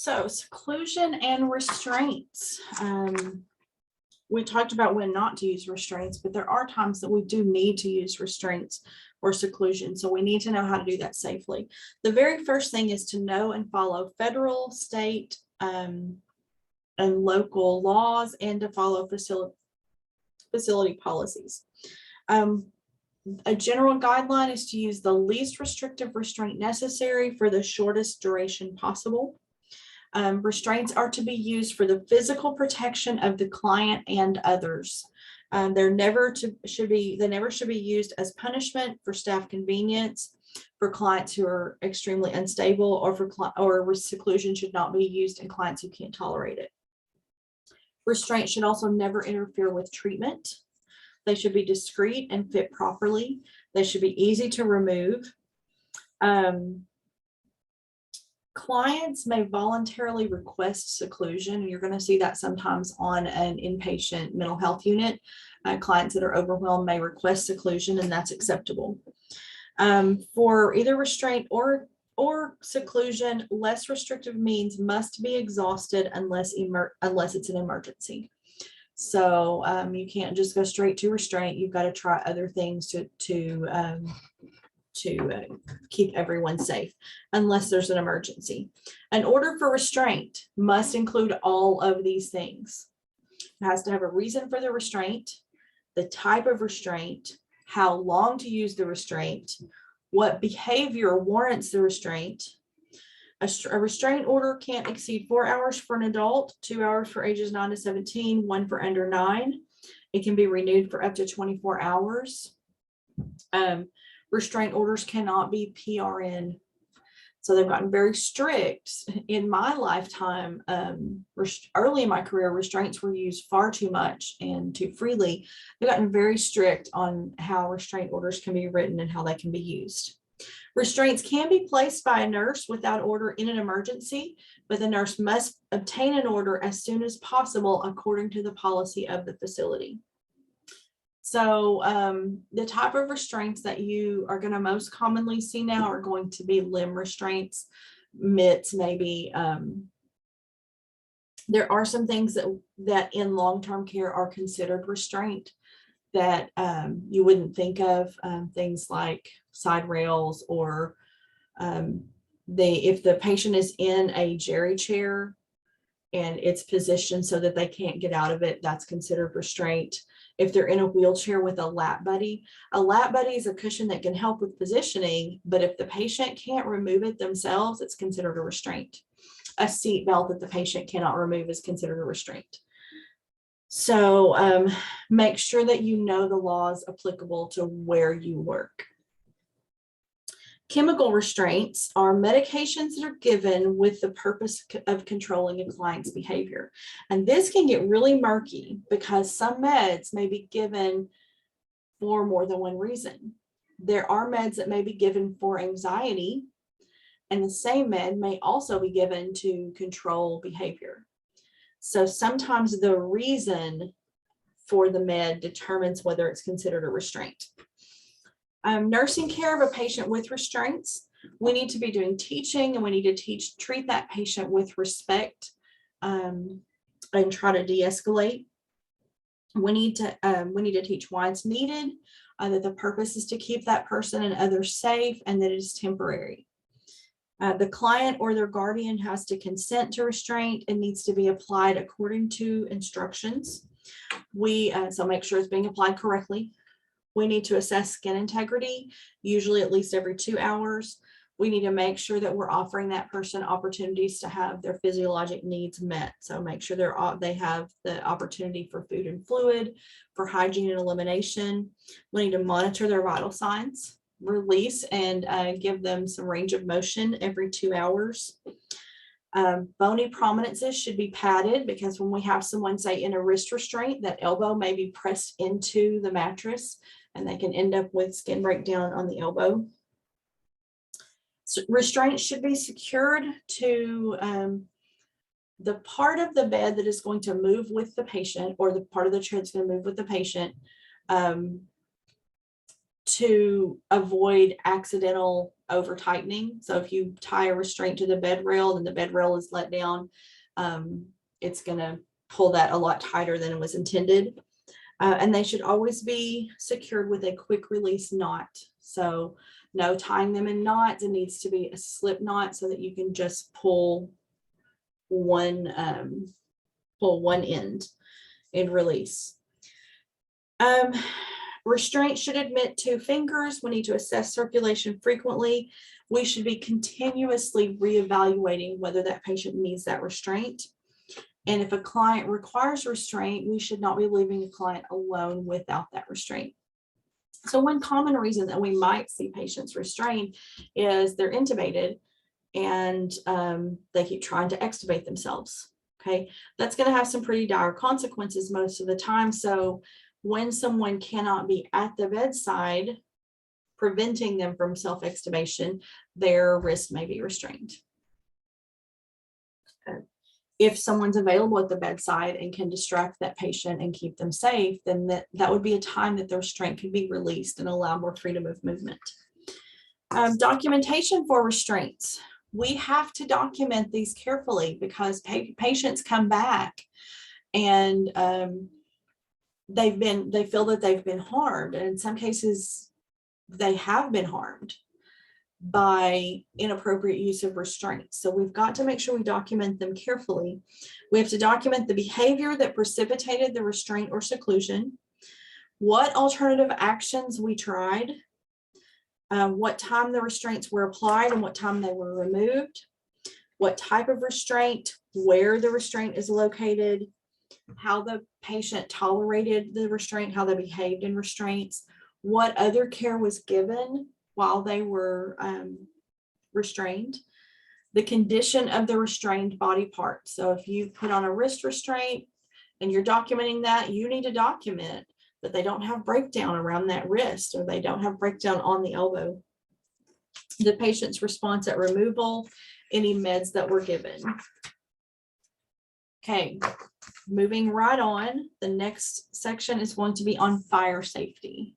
So seclusion and restraints. We talked about when not to use restraints, but there are times that we do need to use restraints or seclusion. So we need to know how to do that safely. The very first thing is to know and follow federal, state, and local laws, and to follow facility policies. A general guideline is to use the least restrictive restraint necessary for the shortest duration possible. Restraints are to be used for the physical protection of the client and others. They never should be used as punishment, for staff convenience, for clients who are extremely unstable, or seclusion should not be used in clients who can't tolerate it. Restraint should also never interfere with treatment. They should be discreet and fit properly. They should be easy to remove. Clients may voluntarily request seclusion, and you're going to see that sometimes on an inpatient mental health unit. Clients that are overwhelmed may request seclusion, and that's acceptable. For either restraint or seclusion, less restrictive means must be exhausted unless it's an emergency. So you can't just go straight to restraint. You've got to try other things to keep everyone safe unless there's an emergency. An order for restraint must include all of these things. It has to have a reason for the restraint, the type of restraint, how long to use the restraint, what behavior warrants the restraint. A restraint order can't exceed 4 hours for an adult, 2 hours for ages 9 to 17, 1 for under 9. It can be renewed for up to 24 hours. Restraint orders cannot be PRN. So they've gotten very strict. In my lifetime, early in my career, restraints were used far too much and too freely. They've gotten very strict on how restraint orders can be written and how they can be used. Restraints can be placed by a nurse without order in an emergency, but the nurse must obtain an order as soon as possible according to the policy of the facility. So the type of restraints that you are going to most commonly see now are going to be limb restraints, mitts, maybe. There are some things that in long-term care are considered restraint that you wouldn't think of, things like side rails, or if the patient is in a jerry chair and it's positioned so that they can't get out of it, that's considered restraint. If they're in a wheelchair with a lap buddy is a cushion that can help with positioning, but if the patient can't remove it themselves, it's considered a restraint. A seat belt that the patient cannot remove is considered a restraint. So make sure that you know the laws applicable to where you work. Chemical restraints are medications that are given with the purpose of controlling a client's behavior. And this can get really murky because some meds may be given for more than one reason. There are meds that may be given for anxiety, and the same med may also be given to control behavior. So sometimes the reason for the med determines whether it's considered a restraint. Nursing care of a patient with restraints, we need to be doing teaching, and we need to treat that patient with respect and try to de-escalate. We need to teach why it's needed, that the purpose is to keep that person and others safe, and that it is temporary. The client or their guardian has to consent to restraint and needs to be applied according to instructions. So make sure it's being applied correctly. We need to assess skin integrity, usually at least every 2 hours. We need to make sure that we're offering that person opportunities to have their physiologic needs met. So make sure they have the opportunity for food and fluid, for hygiene and elimination. We need to monitor their vital signs, release, and give them some range of motion every 2 hours. Bony prominences should be padded, because when we have someone, say, in a wrist restraint, that elbow may be pressed into the mattress and they can end up with skin breakdown on the elbow. So restraints should be secured to the part of the bed that is going to move with the patient, or the part of the chair that's going to move with the patient, to avoid accidental over tightening. So if you tie a restraint to the bed rail and the bed rail is let down, it's going to pull that a lot tighter than it was intended. And they should always be secured with a quick release knot. So no tying them in knots. It needs to be a slip knot so that you can just pull one end and release. Restraint should admit 2 fingers. We need to assess circulation frequently. We should be continuously reevaluating whether that patient needs that restraint. And if a client requires restraint, we should not be leaving a client alone without that restraint. So one common reason that we might see patients restrained is they're intubated and they keep trying to extubate themselves. Okay, that's going to have some pretty dire consequences most of the time. So when someone cannot be at the bedside, preventing them from self-extubation, their wrist may be restrained. If someone's available at the bedside and can distract that patient and keep them safe, then that would be a time that the restraint could be released and allow more freedom of movement. Documentation for restraints. We have to document these carefully because patients come back and they feel that they've been harmed, and in some cases they have been harmed by inappropriate use of restraints. So we've got to make sure we document them carefully. We have to document the behavior that precipitated the restraint or seclusion, what alternative actions we tried, what time the restraints were applied and what time they were removed, what type of restraint, where the restraint is located, how the patient tolerated the restraint, how they behaved in restraints, what other care was given while they were restrained, the condition of the restrained body part. So if you put on a wrist restraint and you're documenting that, you need to document that they don't have breakdown around that wrist or they don't have breakdown on the elbow. The patient's response at removal, any meds that were given. Okay, moving right on, the next section is going to be on fire safety.